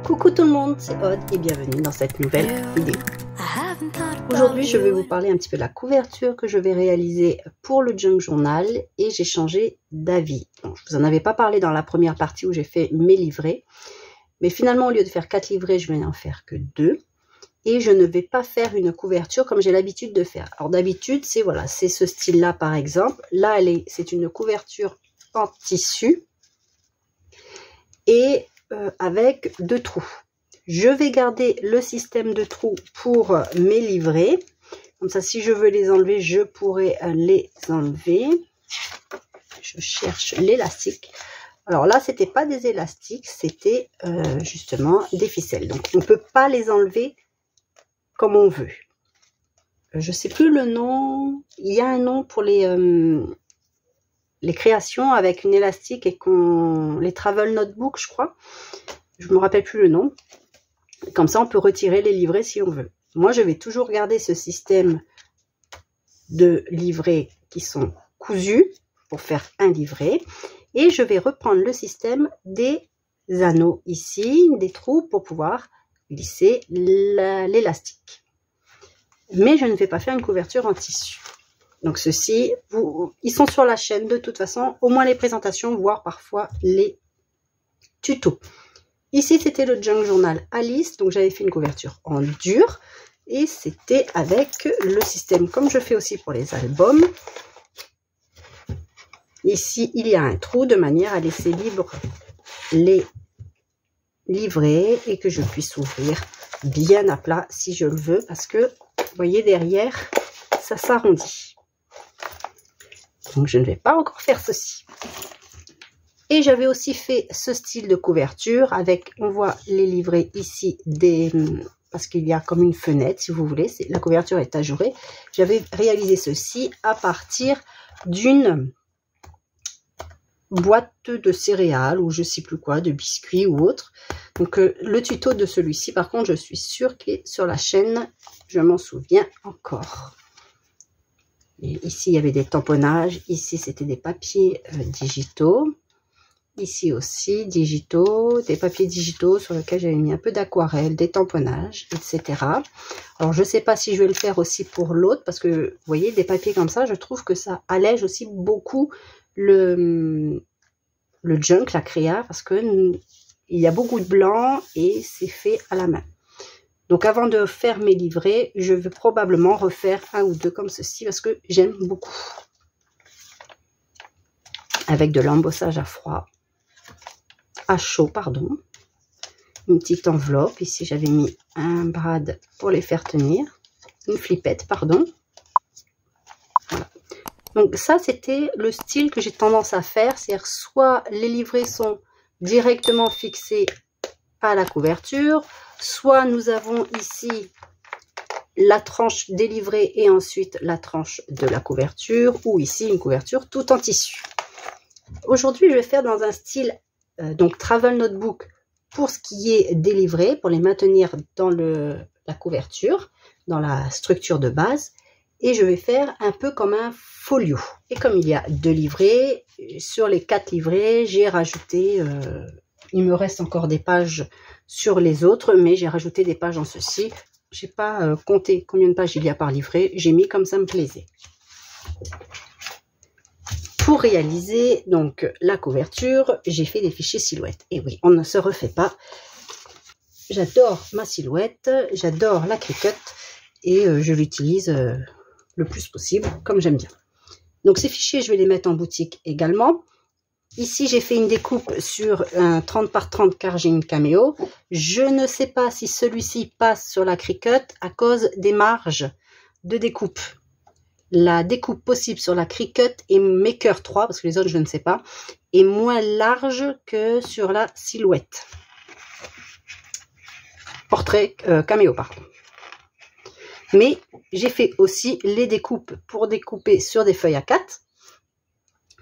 Coucou tout le monde, c'est Aude et bienvenue dans cette nouvelle vidéo. Aujourd'hui, je vais vous parler un petit peu de la couverture que je vais réaliser pour le Junk Journal et j'ai changé d'avis. Bon, je vous en avais pas parlé dans la première partie où j'ai fait mes livrets, mais finalement au lieu de faire 4 livrets, je vais en faire que 2 et je ne vais pas faire une couverture comme j'ai l'habitude de faire. Alors d'habitude, c'est voilà, c'est ce style-là par exemple. Là, c'est une couverture en tissu et avec 2 trous. Je vais garder le système de trous pour mes livrets. Comme ça, si je veux les enlever, je pourrais les enlever. Je cherche l'élastique. Alors là, c'était pas des élastiques, c'était justement des ficelles. Donc, on ne peut pas les enlever comme on veut. Je sais plus le nom. Il y a un nom pour les créations avec une élastique et les travel notebook, je crois. Je me rappelle plus le nom. Comme ça, on peut retirer les livrets si on veut. Moi, je vais toujours garder ce système de livrets qui sont cousus pour faire un livret. Et je vais reprendre le système des anneaux ici, des trous pour pouvoir glisser l'élastique. Mais je ne vais pas faire une couverture en tissu. Donc ceux-ci, ils sont sur la chaîne de toute façon, au moins les présentations, voire parfois les tutos. Ici, c'était le Junk Journal Alice, donc j'avais fait une couverture en dur. Et c'était avec le système, comme je fais aussi pour les albums. Ici, il y a un trou de manière à laisser libre les livrets et que je puisse ouvrir bien à plat si je le veux. Parce que, vous voyez, derrière, ça s'arrondit. Donc, je ne vais pas encore faire ceci. Et j'avais aussi fait ce style de couverture avec, on voit les livrets ici, parce qu'il y a comme une fenêtre, si vous voulez. La couverture est ajourée. J'avais réalisé ceci à partir d'une boîte de céréales ou je ne sais plus quoi, de biscuits ou autre. Donc, le tuto de celui-ci, par contre, je suis sûre qu'il est sur la chaîne. Je m'en souviens encore. Et ici, il y avait des tamponnages. Ici, c'était des papiers digitaux. Ici aussi, digitaux, des papiers digitaux sur lesquels j'avais mis un peu d'aquarelle, des tamponnages, etc. Alors, je ne sais pas si je vais le faire aussi pour l'autre, parce que, vous voyez, des papiers comme ça, je trouve que ça allège aussi beaucoup le junk, la créa, parce que il y a beaucoup de blanc et c'est fait à la main. Donc, avant de faire mes livrets, je vais probablement refaire 1 ou 2 comme ceci, parce que j'aime beaucoup. Avec de l'embossage à froid. À chaud, pardon. Une petite enveloppe. Ici, j'avais mis un brad pour les faire tenir. Une flippette, pardon. Voilà. Donc, ça, c'était le style que j'ai tendance à faire. C'est-à-dire, soit les livrets sont directement fixés à la couverture, soit nous avons ici la tranche des livrets et ensuite la tranche de la couverture, ou ici une couverture tout en tissu. Aujourd'hui, je vais faire dans un style donc travel notebook pour ce qui est des livrets, pour les maintenir dans la couverture, dans la structure de base. Et je vais faire un peu comme un folio. Et comme il y a 2 livrets, sur les 4 livrets, j'ai rajouté, il me reste encore des pages sur les autres, mais j'ai rajouté des pages en ceci. Je n'ai pas compté combien de pages il y a par livret, j'ai mis comme ça me plaisait. Pour réaliser donc la couverture, j'ai fait des fichiers silhouettes. Et oui, on ne se refait pas. J'adore ma silhouette, j'adore la Cricut et je l'utilise le plus possible comme j'aime bien. Donc ces fichiers, je vais les mettre en boutique également. Ici, j'ai fait une découpe sur un 30 par 30 car j'ai une Cameo. Je ne sais pas si celui-ci passe sur la Cricut à cause des marges de découpe. La découpe possible sur la Cricut et Maker 3, parce que les autres, je ne sais pas, est moins large que sur la silhouette. Portrait Cameo, pardon. Mais j'ai fait aussi les découpes pour découper sur des feuilles A4.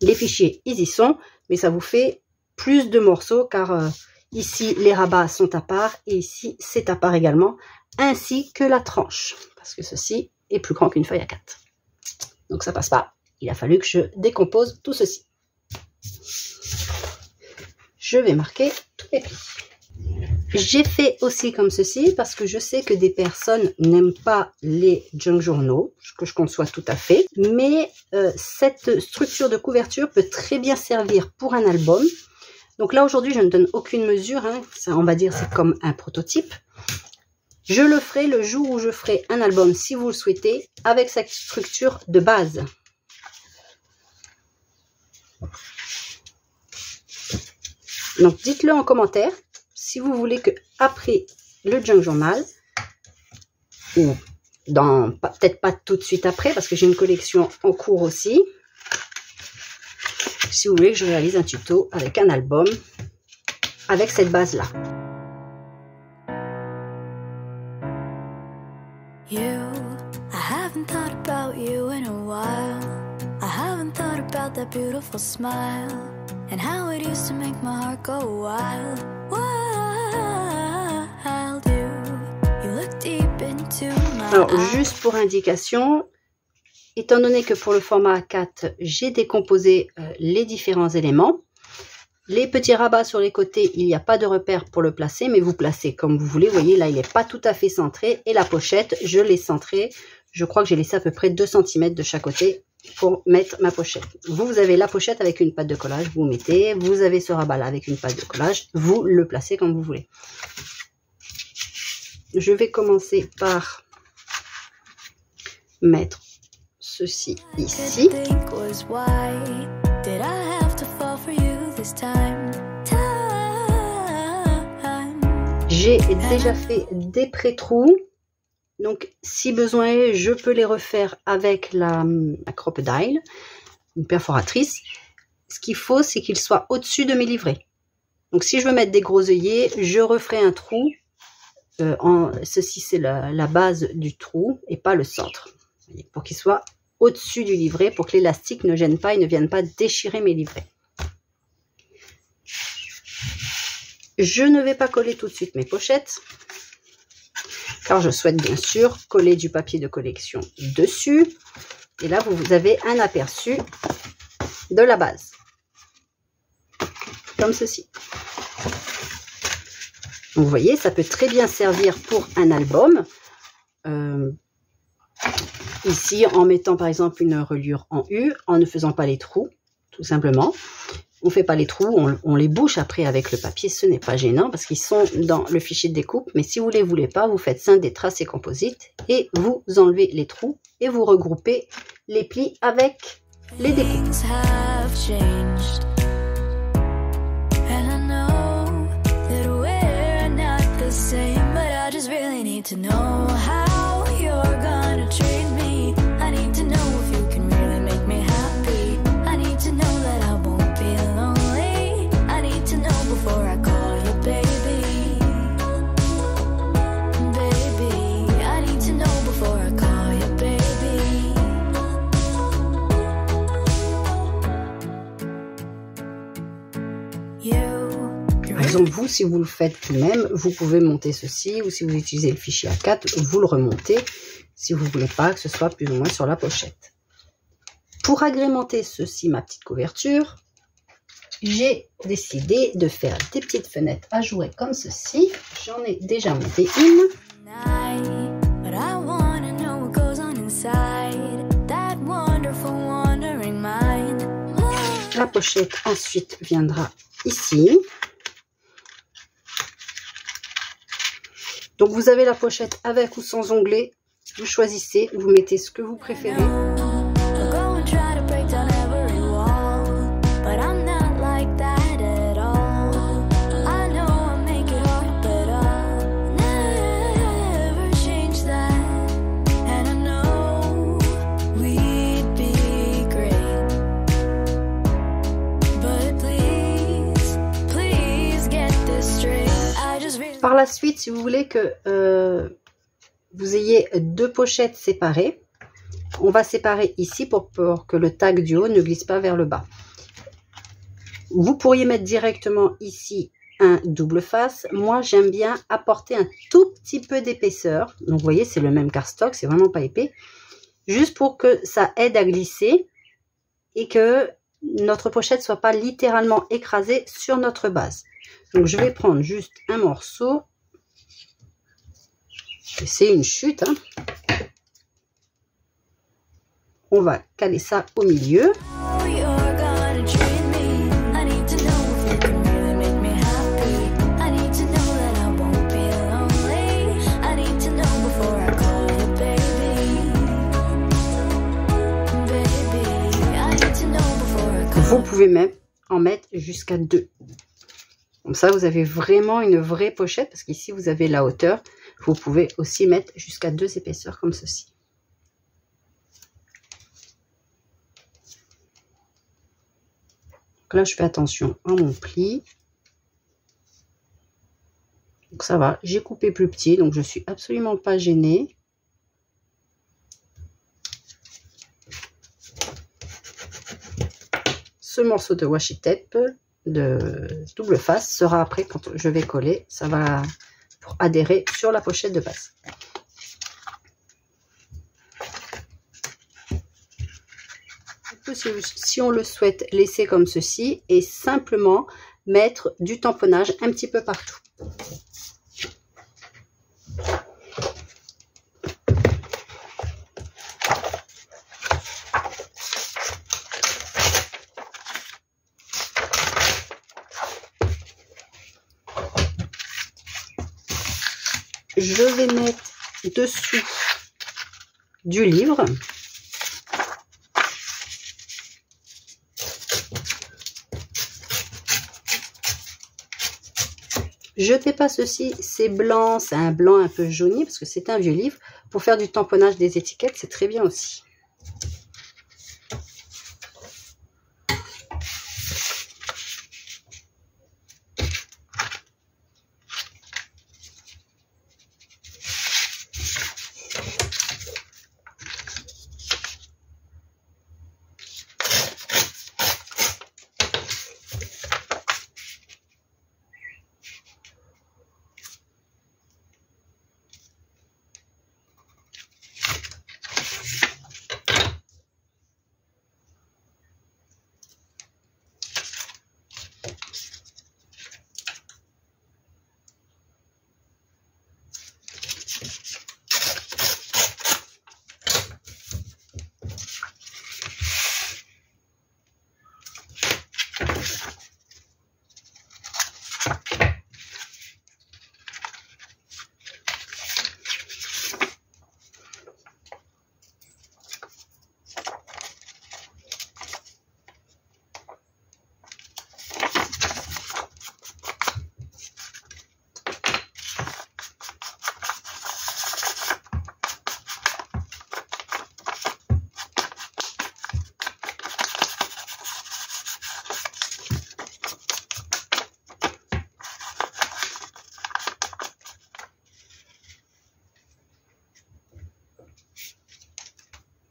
Les fichiers, ils y sont, mais ça vous fait plus de morceaux car ici, les rabats sont à part et ici, c'est à part également, ainsi que la tranche, parce que ceci est plus grand qu'une feuille A4. Donc ça passe pas. Il a fallu que je décompose tout ceci. je vais marquer tous les plis. J'ai fait aussi comme ceci parce que je sais que des personnes n'aiment pas les junk journaux, ce que je conçois tout à fait. Mais cette structure de couverture peut très bien servir pour un album. Donc là aujourd'hui je ne donne aucune mesure, hein. Ça, on va dire c'est comme un prototype. Je le ferai le jour où je ferai un album si vous le souhaitez avec cette structure de base. Donc dites-le en commentaire si vous voulez que après le junk journal, ou peut-être pas tout de suite après parce que j'ai une collection en cours aussi, si vous voulez que je réalise un tuto avec un album avec cette base là. That beautiful smile and how it used to make my heart go wild, wild. You look deep into my eyes. Alors juste pour indication, étant donné que pour le format A4 j'ai décomposé les différents éléments, les petits rabats sur les côtés, il n'y a pas de repère pour le placer, mais vous placez comme vous voulez. Vous voyez là il n'est pas tout à fait centré, et la pochette je l'ai centrée, je crois que j'ai laissé à peu près 2 cm de chaque côté pour mettre ma pochette. Vous avez la pochette avec une pâte de collage, vous mettez, vous avez ce rabat là avec une pâte de collage, vous le placez comme vous voulez. Je vais commencer par mettre ceci ici. J'ai déjà fait des pré-trous. Donc, si besoin est, je peux les refaire avec la crocodile, une perforatrice. Ce qu'il faut, c'est qu'il soit au-dessus de mes livrets. Donc, si je veux mettre des gros œillets, je referai un trou. Ceci, c'est la base du trou et pas le centre. Pour qu'il soit au-dessus du livret, pour que l'élastique ne gêne pas et ne vienne pas déchirer mes livrets. Je ne vais pas coller tout de suite mes pochettes, car je souhaite bien sûr coller du papier de collection dessus. Et là, vous avez un aperçu de la base, comme ceci. Donc, vous voyez, ça peut très bien servir pour un album. Ici, en mettant par exemple une reliure en U, en ne faisant pas les trous, tout simplement. On ne fait pas les trous, on les bouche après avec le papier, ce n'est pas gênant parce qu'ils sont dans le fichier de découpe. Mais si vous ne les voulez pas, vous faites scindé, tracé, composite et vous enlevez les trous et vous regroupez les plis avec les découpes. Donc vous, si vous le faites vous-même, vous pouvez monter ceci, ou si vous utilisez le fichier A4, vous le remontez, si vous ne voulez pas que ce soit plus ou moins sur la pochette. Pour agrémenter ceci, ma petite couverture, j'ai décidé de faire des petites fenêtres à jouer comme ceci. J'en ai déjà monté une. La pochette ensuite viendra ici. Donc vous avez la pochette avec ou sans onglet, vous choisissez, vous mettez ce que vous préférez. Par la suite, si vous voulez que vous ayez 2 pochettes séparées, on va séparer ici pour que le tag du haut ne glisse pas vers le bas. Vous pourriez mettre directement ici un double face. Moi, j'aime bien apporter un tout petit peu d'épaisseur. Donc, vous voyez, c'est le même cardstock, c'est vraiment pas épais. Juste pour que ça aide à glisser et que notre pochette soit pas littéralement écrasée sur notre base. Donc je vais prendre juste un morceau. C'est une chute, hein. On va caler ça au milieu. Vous pouvez même en mettre jusqu'à 2. Comme ça, vous avez vraiment une vraie pochette. Parce qu'ici, vous avez la hauteur. Vous pouvez aussi mettre jusqu'à 2 épaisseurs comme ceci. Donc là, je fais attention à mon pli. Donc ça va. J'ai coupé plus petit. Donc, je suis absolument pas gênée. Ce morceau de washi tape de double face sera après quand je vais coller. Ça va pour adhérer sur la pochette de base. Si on le souhaite laisser comme ceci et simplement mettre du tamponnage un petit peu partout. Je vais mettre dessous du livre. Jetez pas ceci, c'est blanc, c'est un blanc un peu jauni parce que c'est un vieux livre. Pour faire du tamponnage des étiquettes, c'est très bien aussi.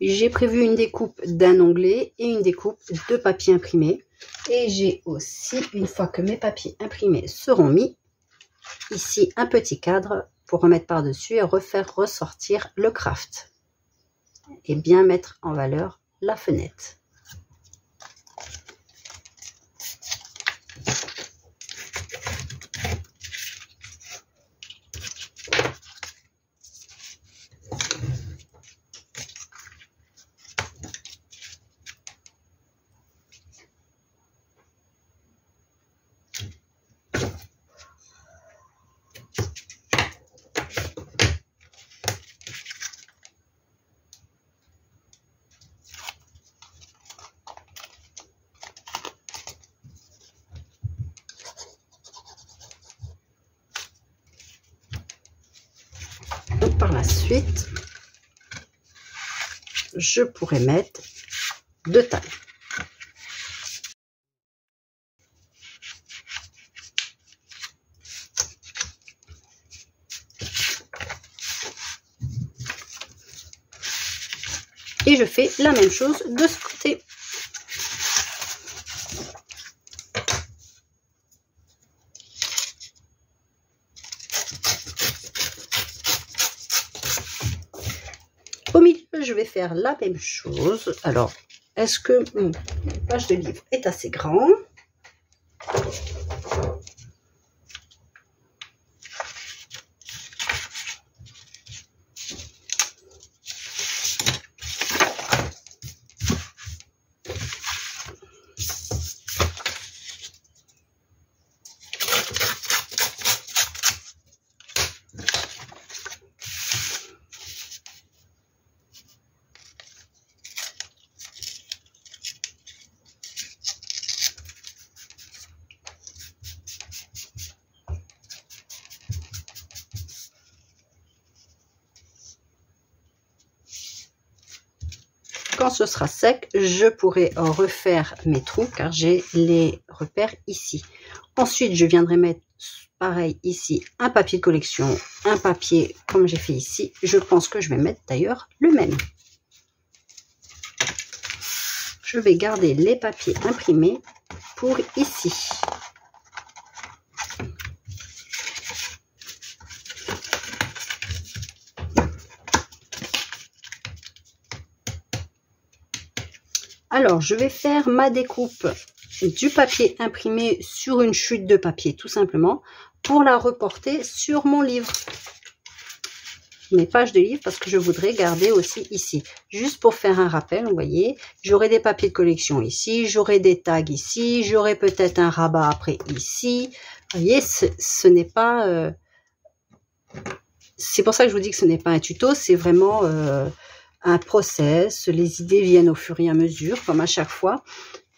J'ai prévu une découpe d'un onglet et une découpe de papier imprimé. Et j'ai aussi, une fois que mes papiers imprimés seront mis, ici un petit cadre pour remettre par-dessus et refaire ressortir le craft. Et bien mettre en valeur la fenêtre. Par la suite, je pourrais mettre 2 tailles. Et je fais la même chose de ce côté. Au milieu, je vais faire la même chose. Alors, est-ce que page de livre est assez grand. Quand ce sera sec, je pourrai refaire mes trous car j'ai les repères ici. Ensuite, je viendrai mettre pareil ici un papier de collection, un papier comme j'ai fait ici. Je pense que je vais mettre d'ailleurs le même. Je vais garder les papiers imprimés pour ici. Alors, je vais faire ma découpe du papier imprimé sur une chute de papier, tout simplement, pour la reporter sur mon livre. Mes pages de livre, parce que je voudrais garder aussi ici. Juste pour faire un rappel, vous voyez, j'aurai des papiers de collection ici, j'aurai des tags ici, j'aurai peut-être un rabat après ici. Vous voyez, ce n'est pas... c'est pour ça que je vous dis que ce n'est pas un tuto, c'est vraiment... un process, les idées viennent au fur et à mesure, comme à chaque fois.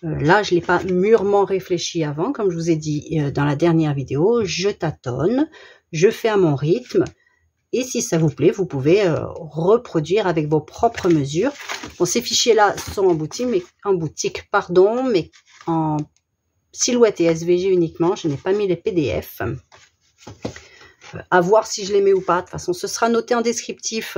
Là, je ne l'ai pas mûrement réfléchi avant, comme je vous ai dit dans la dernière vidéo. Je tâtonne, je fais à mon rythme. Et si ça vous plaît, vous pouvez reproduire avec vos propres mesures. Bon, ces fichiers-là sont en boutique, mais en silhouette et SVG uniquement. Je n'ai pas mis les PDF. À voir si je les mets ou pas. De toute façon, ce sera noté en descriptif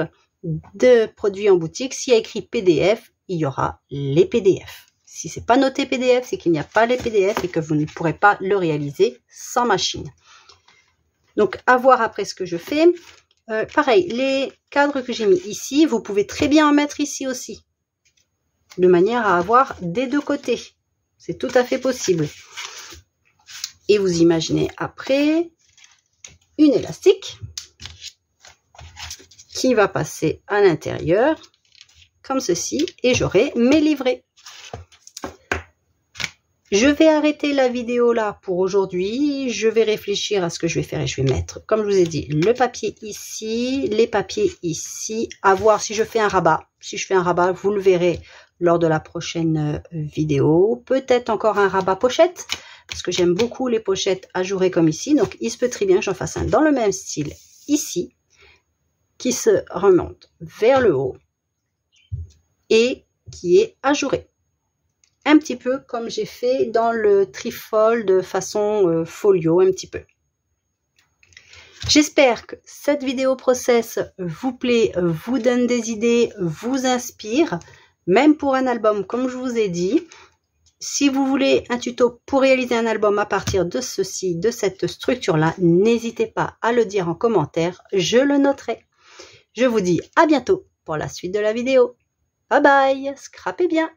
de produits en boutique. S'il y a écrit PDF, il y aura les PDF. Si c'est pas noté PDF, c'est qu'il n'y a pas les PDF et que vous ne pourrez pas le réaliser sans machine. Donc, à voir après ce que je fais. Pareil, les cadres que j'ai mis ici, vous pouvez très bien en mettre ici aussi. De manière à avoir des deux côtés. C'est tout à fait possible. Et vous imaginez après une élastique qui va passer à l'intérieur comme ceci et j'aurai mes livrets. Je vais arrêter la vidéo là pour aujourd'hui. Je vais réfléchir à ce que je vais faire et je vais mettre, comme je vous ai dit, le papier ici, les papiers ici. À voir si je fais un rabat. Si je fais un rabat, vous le verrez lors de la prochaine vidéo. Peut-être encore un rabat pochette, parce que j'aime beaucoup les pochettes ajourées comme ici. Donc, il se peut très bien que j'en fasse un dans le même style ici, qui se remonte vers le haut et qui est ajouré. Un petit peu comme j'ai fait dans le trifold de façon folio, un petit peu. J'espère que cette vidéo process vous plaît, vous donne des idées, vous inspire, même pour un album comme je vous ai dit. Si vous voulez un tuto pour réaliser un album à partir de ceci, de cette structure-là, n'hésitez pas à le dire en commentaire, je le noterai. Je vous dis à bientôt pour la suite de la vidéo. Bye bye, scrapez bien!